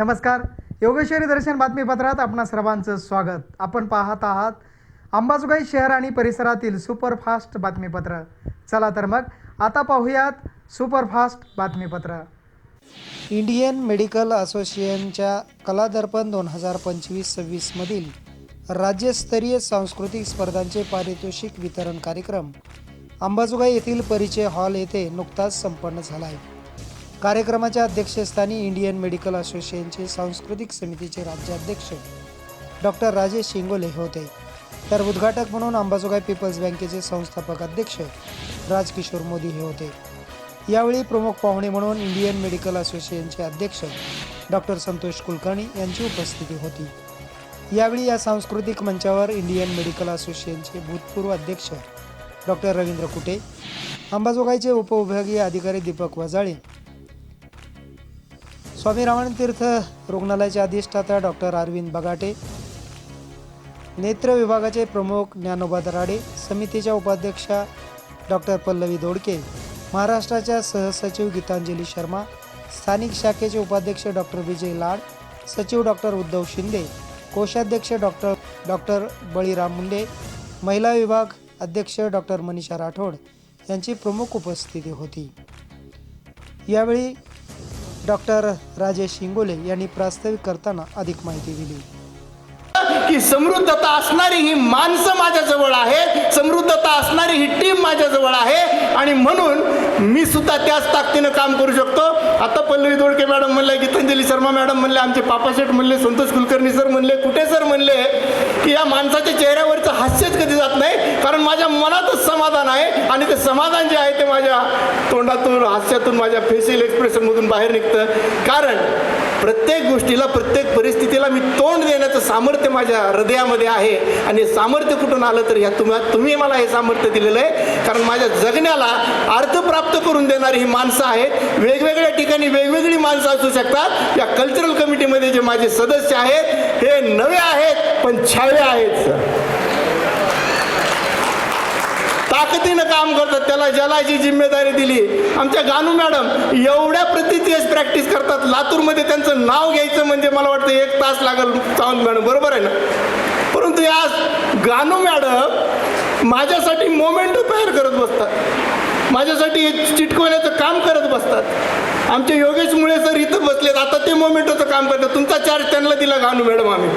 नमस्कार. योगेश्वरी दर्शन बातमीपत्रात आपणा सर्वांचं स्वागत. आपण पाहत आहात अंबाजोगाई शहर आणि परिसरातील सुपरफास्ट बातमीपत्र. चला तर मग आता पाहूयात सुपरफास्ट बातमीपत्र. इंडियन मेडिकल असोसिएशनच्या कलादर्पण 2025-26 मधील राज्यस्तरीय सांस्कृतिक स्पर्धांचे पारितोषिक वितरण कार्यक्रम अंबाजोगाई येथील परिचय हॉल येथे नुकताच संपन्न झाला आहे. कार्यक्रमाच्या अध्यक्षस्थानी इंडियन मेडिकल असोसिएशनचे सांस्कृतिक समितीचे राज्याध्यक्ष डॉक्टर राजेश शिंगोले होते, तर उद्घाटक म्हणून अंबाजोगाई पीपल्स बँकेचे संस्थापक अध्यक्ष राजकिशोर मोदी हे होते. यावेळी प्रमुख पाहुणे म्हणून इंडियन मेडिकल असोसिएशनचे अध्यक्ष डॉक्टर संतोष कुलकर्णी यांची उपस्थिती होती. यावेळी या सांस्कृतिक मंचावर इंडियन मेडिकल असोसिएशनचे भूतपूर्व अध्यक्ष डॉक्टर रवींद्र कुटे, अंबाजोगाईचे उपविभागीय अधिकारी दीपक वजाळे, स्वामी रामानंद तीर्थ रुग्णालयाचे अधिष्ठाता डॉक्टर अरविंद बगाटे, नेत्र विभागाचे प्रमुख ज्ञानोबा दराडे, समितीच्या उपाध्यक्षा डॉक्टर पल्लवी दोडके, महाराष्ट्राच्या सहसचिव गीतांजली शर्मा, स्थानिक शाखेचे उपाध्यक्ष डॉक्टर विजय लाड, सचिव डॉक्टर उद्धव शिंदे, कोषाध्यक्ष डॉक्टर बळीराम मुंडे, महिला विभाग अध्यक्ष डॉक्टर मनीषा राठोड यांची प्रमुख उपस्थिती होती. यावेळी डॉक्टर राजेश शिंगोले यांनी प्रास्ताविक करताना अधिक माहिती दिली की समृद्धता असणारी ही माणसं माझ्याजवळ आहेत, समृद्धता असणारी ही टीम माझ्याजवळ आहे आणि म्हणून मी सुद्धा त्याच ताकदीनं काम करू शकतो. आता पल्लवी दोडके मॅडम म्हणले, गीतांजली शर्मा मॅडम म्हणले, आमचे पापाशेठ म्हणले, संतोष कुलकर्णी सर म्हणले, कुठे सर म्हणले की या माणसाच्या चेहऱ्यावरचं हास्यच कधी जात नाही, कारण माझ्या मनातच समाधान आहे आणि ते समाधान जे आहे ते माझ्या तोंडातून, हास्यातून, माझ्या फेशियल एक्सप्रेशनमधून बाहेर निघतं. कारण प्रत्येक गोष्टीला, प्रत्येक परिस्थितीला मी तोंड देण्याचं सामर्थ्य माझ्या हृदयामध्ये आहे आणि सामर्थ्य कुठून आलं तर ह्या तुम्ही मला हे सामर्थ्य दिलेलं आहे. कारण माझ्या जगण्याला अर्थ प्राप्त करून देणारी ही माणसं आहेत. वेगवेगळ्या ठिकाणी वेगवेगळी माणसं असू शकतात. या कल्चरल कमिटीमध्ये जे माझे सदस्य आहेत हे नवे आहेत पण छावे आहेत सर, ताकदीनं काम करतात. त्याला ज्याला जी जिम्मेदारी दिली, आमच्या गानू मॅडम एवढ्या प्रतिदिवस प्रॅक्टिस करतात. लातूरमध्ये त्यांचं नाव घ्यायचं म्हणजे मला वाटतं 1 तास लागेल सावंत मॅडम, बरोबर आहे ना. परंतु या गानू मॅडम माझ्यासाठी मोमेंट तयार करत बसतात, माझ्यासाठी चिटकवण्याचं काम करत बसतात. आमचे योगेश मुळे सर इथं बसलेत, आता ते मोमेंटोचं काम करतात. तुमचा चार्ज त्यांना दिला गानू मॅडम आम्ही.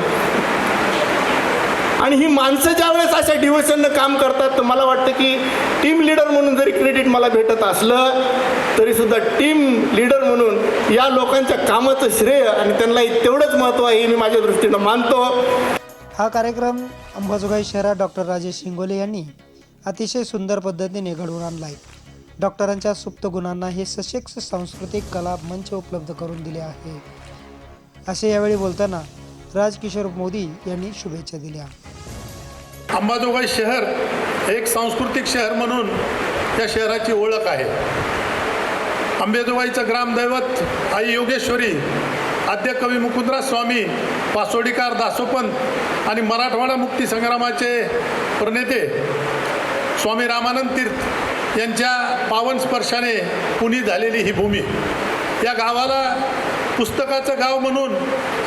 आणि ही माणसं ज्या वेळेस अशा डिव्होशननं काम करतात तर मला वाटतं की टीम लीडर म्हणून जरी क्रेडिट मला भेटत असलं तरीसुद्धा टीम लीडर म्हणून या लोकांच्या कामाचं श्रेय आणि त्यांना तेवढंच महत्त्व आहे हे मी माझ्या दृष्टीनं मानतो. हा कार्यक्रम अंबाजोगाई शहरात डॉक्टर राजेश शिंगोले यांनी अतिशय सुंदर पद्धतीने घडवून आणला आहे. डॉक्टरांच्या सुप्त गुणांना हे सशक्त सांस्कृतिक कला मंच उपलब्ध करून दिले आहे, असे यावेळी बोलताना राजकिशोर मोदी यांनी शुभेच्छा दिल्या. अंबाजोगाई शहर एक सांस्कृतिक शहर म्हणून त्या शहराची ओळख आहे. अंबाजोगाईचं ग्रामदैवत आई योगेश्वरी, आद्य कवी मुकुंदराज स्वामी, पासोडीकार दासोपंत आणि मराठवाडा मुक्ती संग्रामाचे प्रणेते स्वामी रामानंद तीर्थ यांच्या पावन स्पर्शाने पुनी झालेली ही भूमी. या गावाला पुस्तकाचं गाव म्हणून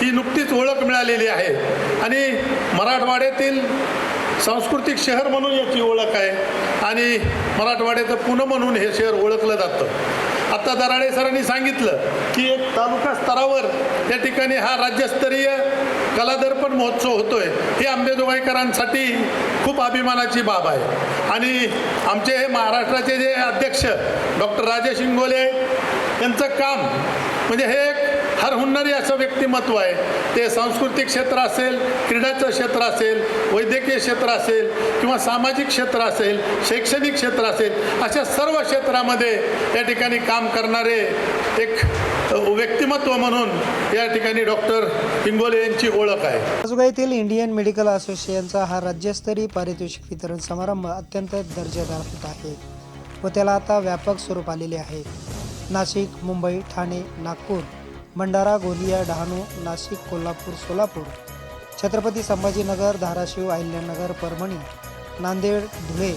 ही नुकतीच ओळख मिळालेली आहे आणि मराठवाड्यातील सांस्कृतिक शहर म्हणून याची ओळख आहे आणि मराठवाड्याचं पुणे म्हणून हे शहर ओळखलं जातं. आता दराडे सरांनी सांगितलं की एक तालुका स्तरावर या ठिकाणी हा राज्यस्तरीय कलादर्पण महोत्सव होतोय. ही अंबाजोगाईकरांसाठी खूप अभिमानाची बाब आहे आणि आमचे हे महाराष्ट्राचे जे अध्यक्ष डॉक्टर राजेश शिंगोले यांचं काम म्हणजे हे एक हरहुन्नरी असं व्यक्तिमत्व आहे. ते सांस्कृतिक क्षेत्र असेल, क्रीडाचं क्षेत्र असेल, वैद्यकीय क्षेत्र असेल किंवा सामाजिक क्षेत्र असेल, शैक्षणिक क्षेत्र असेल, अशा सर्व क्षेत्रामध्ये या ठिकाणी काम करणारे एक व्यक्तिमत्व म्हणून या ठिकाणी डॉक्टर शिंगोले यांची ओळख आहे. अंबाजोगाईतील इंडियन मेडिकल असोसिएशनचा हा राज्यस्तरीय पारितोषिक वितरण समारंभ अत्यंत दर्जेदार होत आहे व त्याला आता व्यापक स्वरूप आलेले आहे. नाशिक, मुंबई, ठाणे, नागपूर, भंडारा, गोंदिया, डहाणू, नाशिक, कोल्हापूर, सोलापूर, छत्रपती संभाजीनगर, धाराशिव, अहिल्यानगर, परभणी, नांदेड, धुळे,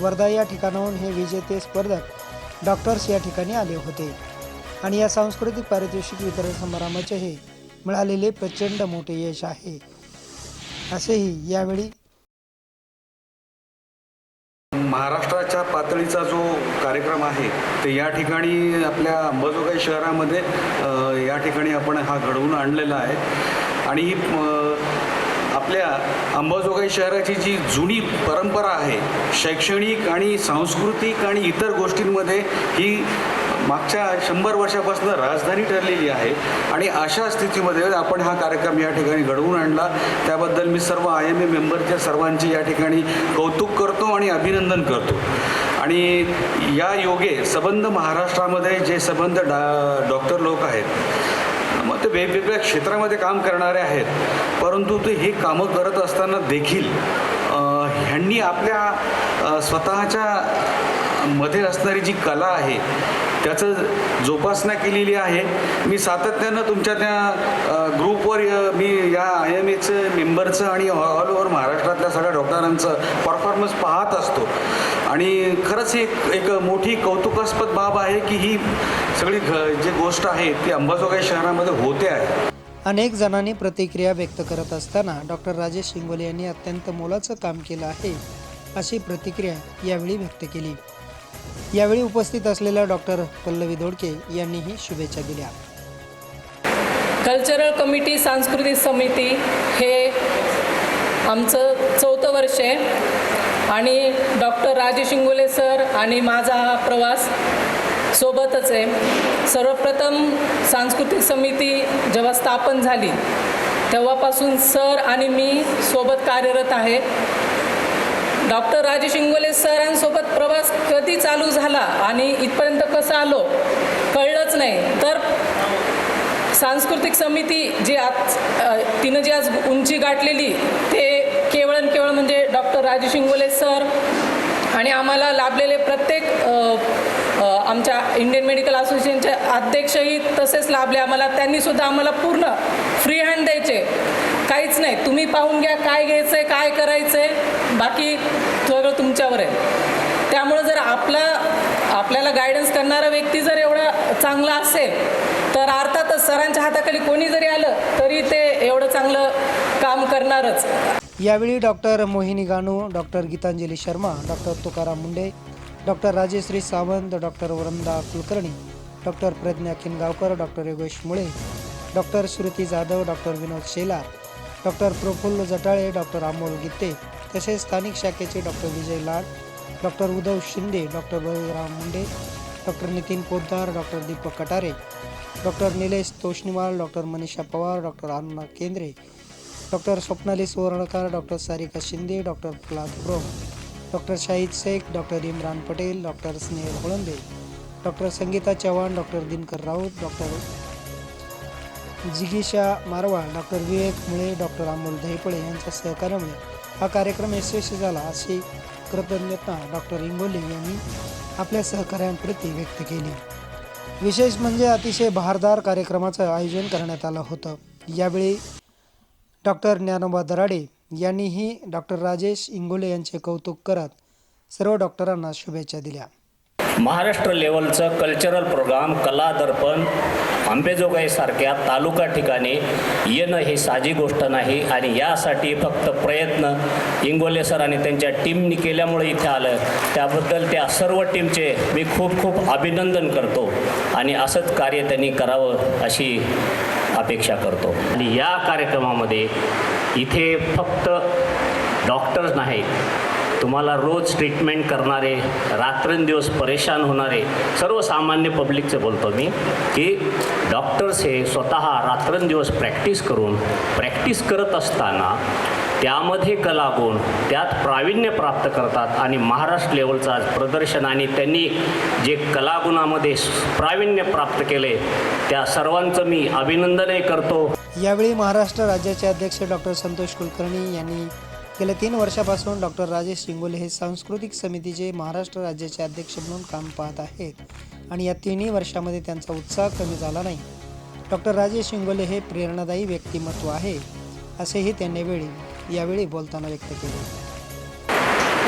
वर्धा या ठिकाणाहून हे विजेते स्पर्धक डॉक्टर्स या ठिकाणी आले होते आणि या सांस्कृतिक पारितोषिक वितरण समारंभाचे हे मिळालेले प्रचंड मोठे यश आहे, असेही यावेळी महाराष्ट्राच्या पातळीचा जो कार्यक्रम आहे ते या ठिकाणी आपल्या अंबाजोगाई शहरामध्ये या ठिकाणी आपण हा घडवून आणलेला आहे. आणि आपल्या अंबाजोगाई शहराची जी जुनी परंपरा आहे शैक्षणिक आणि सांस्कृतिक आणि इतर गोष्टींमध्ये ही मागच्या 100 वर्षापासून राजधानी ठरलेली आहे. आणि अशा स्थितीमध्ये आपण हा कार्यक्रम या ठिकाणी घडवून आणला, त्याबद्दल मी सर्व IMA मेंबरच्या सर्वांची या ठिकाणी कौतुक करतो आणि अभिनंदन करतो. आणि या योगे संबंध महाराष्ट्रामध्ये जे संबंध डॉक्टर लोक आहेत, मग ते वेगवेगळ्या क्षेत्रामध्ये काम करणारे आहेत, परंतु ते हे कामं करत असताना देखील ह्यांनी आपल्या स्वतःच्या मध्ये असणारी जी कला आहे त्याचं जोपासना केलेली आहे. मी सातत्यानं तुमच्या त्या ग्रुपवर मी या IMAचं मेंबरचं आणि ऑल ओव्हर महाराष्ट्रातल्या सगळ्या डॉक्टरांचं परफॉर्मन्स पाहत असतो. आणि खरंच एक मोठी कौतुकास्पद बाब आहे की ही सगळी जी गोष्ट आहे ती अंबाजोगाई शहरामध्ये होते आहे. अनेक जणांनी प्रतिक्रिया व्यक्त करत असताना डॉक्टर राजेश इंगोले यांनी अत्यंत मोलाचं काम केलं आहे, अशी प्रतिक्रिया यावेळी व्यक्त केली. यावेळी उपस्थित असलेल्या डॉक्टर पल्लवी दोडके यांनीही शुभेच्छा दिल्या. कल्चरल कमिटी सांस्कृतिक समिती हे आमचं 4थं वर्ष आहे आणि डॉक्टर राजेश इंगोले सर आणि माझा हा प्रवास सोबतच आहे. सर्वप्रथम सांस्कृतिक समिती जेव्हा स्थापन झाली तेव्हापासून सर आणि मी सोबत कार्यरत आहे. डॉक्टर राजेश इंगोले सरांसोबत प्रवास कधी चालू झाला आणि इथपर्यंत कसं आलो कळलंच नाही. तर सांस्कृतिक समिती जी तिनं जी आज उंची गाठलेली ते केवळ आणि केवळ म्हणजे डॉक्टर राजेश इंगोले सर आणि आम्हाला लाभलेले प्रत्येक आमच्या इंडियन मेडिकल असोसिएशनचे अध्यक्षही तसेच लाभले आम्हाला. त्यांनीसुद्धा आम्हाला पूर्ण फ्री हँड द्यायचे, काहीच नाही, तुम्ही पाहून घ्या काय घ्यायचं आहे काय करायचं आहे, बाकी सगळं तुमच्यावर आहे. त्यामुळं जर आपल्याला गायडन्स करणारा व्यक्ती जर एवढा चांगला असेल तर अर्थातच सरांच्या हाताखाली कोणी जरी आलं तरी ते एवढं चांगलं काम करणारच. यावेळी doctor Mohini Ganu, doctor Geetanjali Sharma, doctor Tukaram Munde, doctor Rajashree Sawant, doctor Vrinda Kulkarni, doctor Pradnya Kingaonkar, doctor Yogesh Mule, doctor Shruti Jadhav, doctor Vinod Shelar, doctor Praful Jatale, doctor Amol Gite, तसेच स्थानिक शाखेचे doctor Vijay Lad, doctor Uddhav Shinde, doctor Baliram Munde, doctor Nitin Poddar, doctor Deepak Katare, doctor Nilesh Toshniwal, doctor Manisha Pawar, doctor Anna Kendre, doctor Swapnali Suvarnakar, doctor Sarika Shinde, doctor Pralhad Brom, doctor Shahid Shaikh, doctor Imran Patel, doctor Snehal Holande, doctor Sangeeta Chavan, doctor Dinkar Raut, doctor जिगीशा मारवाळ, डॉक्टर विवेक मुळे, डॉक्टर अमोल दहीपळे यांच्या सहकार्यामुळे हा कार्यक्रम यशस्वी झाला, अशी कृतज्ञता डॉक्टर इंगोले यांनी आपल्या सहकाऱ्यांप्रती व्यक्त केली. विशेष म्हणजे अतिशय बहारदार कार्यक्रमाचं आयोजन करण्यात आलं होतं. यावेळी डॉक्टर ज्ञानोबा दराडे यांनीही डॉक्टर राजेश इंगोले यांचे कौतुक करत सर्व डॉक्टरांना शुभेच्छा दिल्या. महाराष्ट्र लेवलचं कल्चरल प्रोग्राम कला दर्पण अंबेजोगाईसारख्या तालुका ठिकाणी येणं ही साधी गोष्ट नाही आणि यासाठी फक्त प्रयत्न इंगोले सर आणि त्यांच्या टीमनी केल्यामुळे इथे आलं. त्याबद्दल त्या सर्व टीमचे मी खूप खूप अभिनंदन करतो आणि असंच कार्य त्यांनी करावं अशी अपेक्षा करतो. आणि या कार्यक्रमामध्ये इथे फक्त डॉक्टर्स नाहीत, तुम्हाला रोज ट्रीटमेंट करणारे, रात्रंदिवस परेशान होणारे सर्वसामान्य पब्लिकचे बोलतो मी, की डॉक्टर्स हे स्वतः रात्रंदिवस प्रॅक्टिस करत असताना त्यामध्ये कला गुण, त्यात प्रावीण्य प्राप्त करतात आणि महाराष्ट्र लेवलचं आज प्रदर्शन आणि त्यांनी जे कलागुणामध्ये प्रावीण्य प्राप्त केले त्या सर्वांचं मी अभिनंदनही करतो. यावेळी महाराष्ट्र राज्याचे अध्यक्ष डॉक्टर संतोष कुलकर्णी यांनी गेल्या 3 वर्षापासून डॉक्टर राजेश इंगोले हे सांस्कृतिक समितीचे महाराष्ट्र राज्याचे अध्यक्ष म्हणून काम पाहत आहेत आणि या 3 वर्षामध्ये त्यांचा उत्साह कमी झाला नाही. डॉक्टर राजेश इंगोले हे प्रेरणादायी व्यक्तिमत्व आहे, असेही त्यांनी यावेळी बोलताना व्यक्त केले.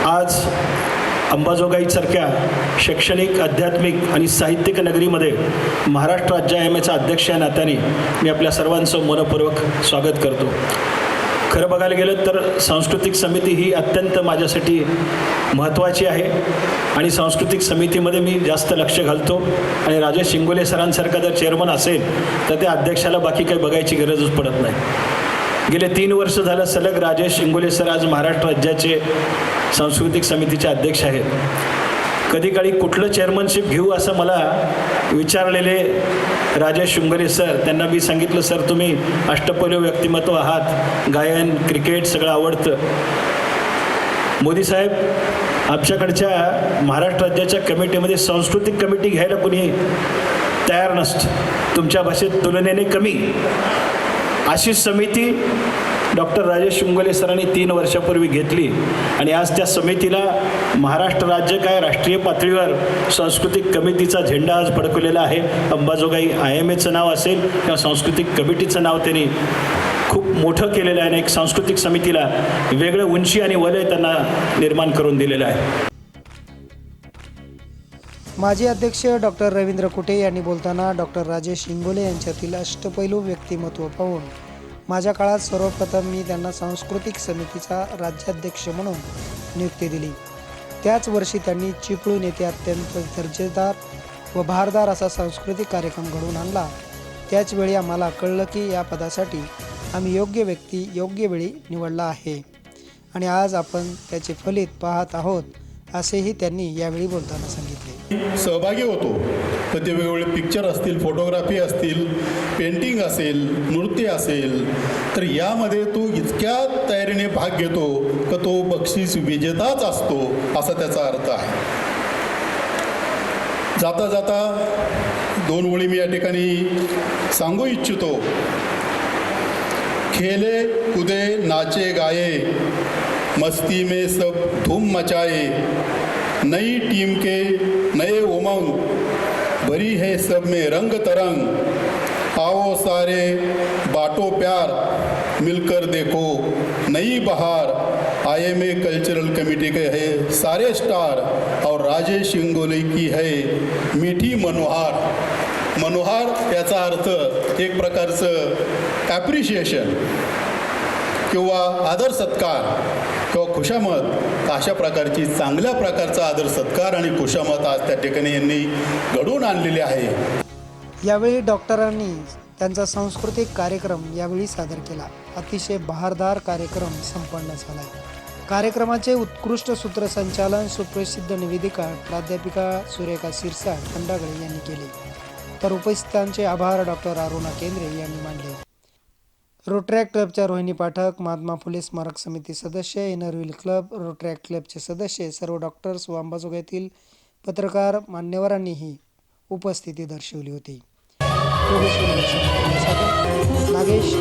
आज अंबाजोगाईसारख्या शैक्षणिक, आध्यात्मिक आणि साहित्यिक नगरीमध्ये महाराष्ट्र राज्य IMAचा अध्यक्ष या नात्याने मी आपल्या सर्वांचं मनपूर्वक स्वागत करतो. खरं बघायला गेलं तर सांस्कृतिक समिती ही अत्यंत माझ्यासाठी महत्त्वाची आहे आणि सांस्कृतिक समितीमध्ये मी जास्त लक्ष घालतो आणि राजेश शिंगोले सरांसारखा जर चेअरमन असेल तर त्या अध्यक्षाला बाकी काही बघायची गरजच पडत नाही. गेले 3 वर्ष झालं सलग राजेश शिंगोले सर आज महाराष्ट्र राज्याचे सांस्कृतिक समितीचे अध्यक्ष आहेत. कधी काळी कुठलं चेअरमनशिप घेऊ असं मला विचारलेले राजेश शिंगोले सर, त्यांना मी सांगितलं, सर तुम्ही अष्टपैलू व्यक्तिमत्व आहात, गायन, क्रिकेट सगळं आवडतं. मोदी साहेब, आमच्याकडच्या महाराष्ट्र राज्याच्या कमिटीमध्ये सांस्कृतिक कमिटी घ्यायला कोणी तयार नसतं, तुमच्या भाषेत तुलनेने कमी. अशी समिती डॉक्टर राजेश शिंगोले सरांनी 3 वर्षापूर्वी घेतली आणि आज त्या समितीला महाराष्ट्र राज्य काय राष्ट्रीय पातळीवर सांस्कृतिक कमिटीचा झेंडा आज फडकवलेला आहे. अंबाजोगाई IMAचं नाव असेल किंवा सांस्कृतिक कमिटीचं नाव त्यांनी खूप मोठं केलेलं आहे आणि एक सांस्कृतिक समितीला वेगळं उंची आणि वलय त्यांना निर्माण करून दिलेलं आहे. माजी अध्यक्ष डॉक्टर रवींद्र कुटे यांनी बोलताना डॉक्टर राजेश इंगोले यांच्यातील अष्टपैलू व्यक्तिमत्व पाहून माझ्या काळात सर्वप्रथम मी त्यांना सांस्कृतिक समितीचा राज्याध्यक्ष म्हणून नियुक्ती दिली. त्याच वर्षी त्यांनी चिपळूण येथे अत्यंत दर्जेदार व भारदार असा सांस्कृतिक कार्यक्रम घडवून आणला. त्याचवेळी आम्हाला कळलं की या पदासाठी आम्ही योग्य व्यक्ती योग्य वेळी निवडला आहे आणि आज आपण त्याचे फलित पाहत आहोत, असेही त्यांनी यावेळी बोलताना सांगितले. सहभागी होतो तर ते वेगवेगळे पिक्चर असतील, फोटोग्राफी असतील, पेंटिंग असेल, नृत्य असेल, तर यामध्ये तो इतक्या तयारीने भाग घेतो की तो बक्षीस विजेताच असतो असा त्याचा अर्थ आहे. जाता जाता 2 ओळी मी या ठिकाणी सांगू इच्छितो. खेले कूदे नाचे गाये, मस्ती में सब धूम मचाए, नई टीम के नए उमंग, भरी है सब में रंग तरंग, आओ सारे बाटो प्यार, मिलकर देखो नई बहार, IMA कल्चरल कमेटी के है सारे स्टार और राजेश शिंगोले की है मीठी मनोहार. मनोहार याचा अर्थ एक प्रकारचं ॲप्रिशिएशन किंवा आदर सत्कार किंवा खुशामत. अशा प्रकारची चांगल्या प्रकारचा आदर सत्कार आणि खुशामत आज त्या ठिकाणी यांनी घडवून आणलेली आहे. यावेळी डॉक्टरांनी त्यांचा सांस्कृतिक कार्यक्रम यावेळी सादर केला. अतिशय बहारदार कार्यक्रम संपन्न झाला. कार्यक्रमाचे उत्कृष्ट सूत्रसंचालन सुप्रसिद्ध निवेदिका प्राध्यापिका सुरेखा सिरसाट खंडागळे यांनी केले, तर उपस्थितांचे आभार डॉक्टर अरुणा केंद्रे यांनी मानले. रोटरॅक्ट क्लबच्या रोहिणी पाठक, महात्मा फुले स्मारक समिती सदस्य, इनरव्हील क्लब, रोटरॅक्ट क्लबचे सदस्य, सर्व डॉक्टर्स व अंबाजोगाईतील पत्रकार मान्यवरांनीही उपस्थिती दर्शवली होती. नागेश